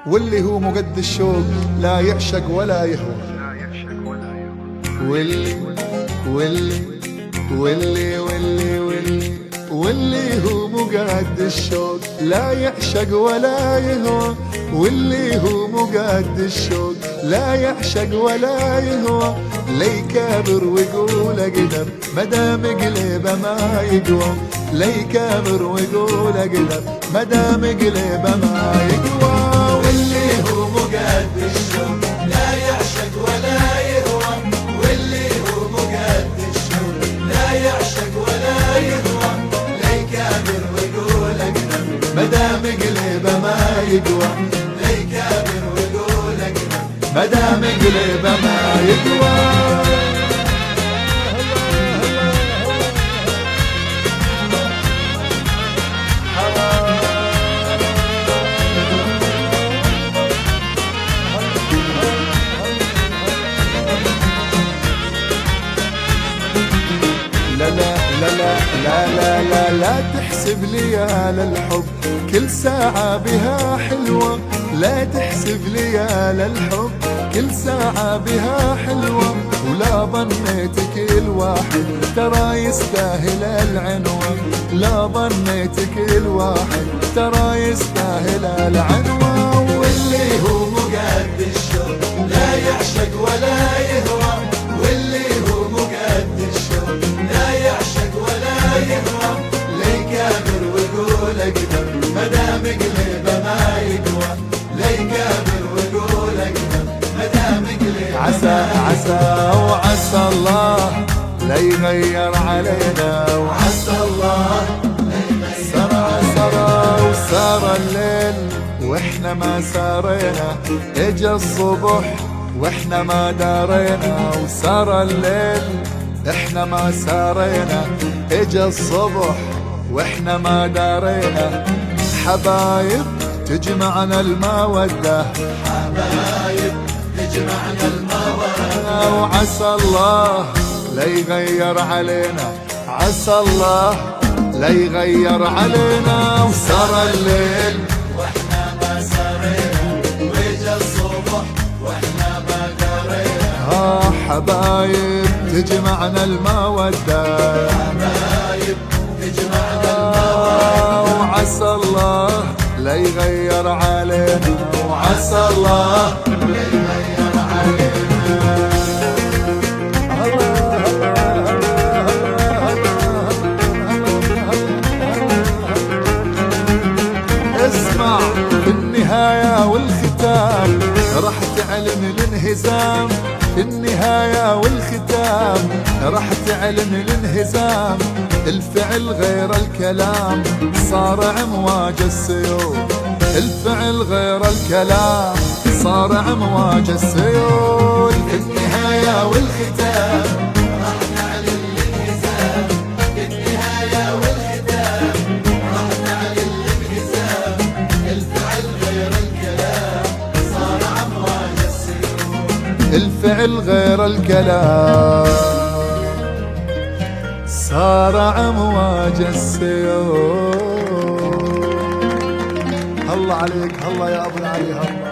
واللي هو مقد الشوق لا يعشق ولا يهوى. واللي واللي واللي واللي واللي واللي هو مقد الشوق لا يعشق ولا يهوى. واللي هو مقد الشوق لا يعشق ولا يهوى. لي كابر ويقول اقدر مدام قلبه ما يقوى. لي كابر ويقول اقدر مدام قلبه ما يقوى. واللي هو مقد الشوق لا يعشق ولا يهوى. واللي هو مقد الشوق لا يعشق ولا يهوى. لي كابر ويقول اقدر مدام قلبه ما يقوى. لي كابر ويقول اقدر مدام قلبه ما يقوى. لا لا لا لا لا لا لا تحسب ليال الحب كل ساعة بها حلوة. لا تحسب ليال الحب كل ساعة بها حلوة. ولا ظنيت كل واحد ترى يستاهل العنوة. لا ظنيت كل واحد ترى يستاهل العنوة. واللي هو مقد الشوق لا يعشق ولا يهوى. واللي هو مقد الشوق لا يعشق ولا يهوى. لي كابر ويقول اقدر مدام قلبه ما يقوى. لي كابر ويقول اقدر مدام قلبه عسى عسى وعسى الله لا يغير علينا. وعسى الله سرى سرى وسار الليل واحنا ما سارينا. اجا الصبح واحنا ما دارينا. وسار الليل احنا ما سارينا. اجا الصبح واحنا ما دارينا. حبايب تجمعنا المودة. حبايب تجمعنا المودة. وعسى الله لا يغير علينا. عسى الله لا يغير علينا. وسار الليل واحنا ما سارينا. ويجا الصبح واحنا ما دارينا. حبايب تجمعنا المودة. حبايب تجمعنا المودة. وعسى الله لا يغير علينا. وعسى الله لا يغير علينا. اسمع في النهاية والختام راح تعلن الانهزام. في النهاية والختام راح تعلن الانهزام. الفعل غير الكلام صار امواج السيول. الفعل غير الكلام صار امواج السيول. في النهاية والختام راح نعلن الانهزام. في النهاية والختام راح نعلن الانهزام. الفعل غير الكلام صار أمواج السيول. الفعل غير الكلام صار امواج السيول. الله عليك الله يا ابو العلي الله.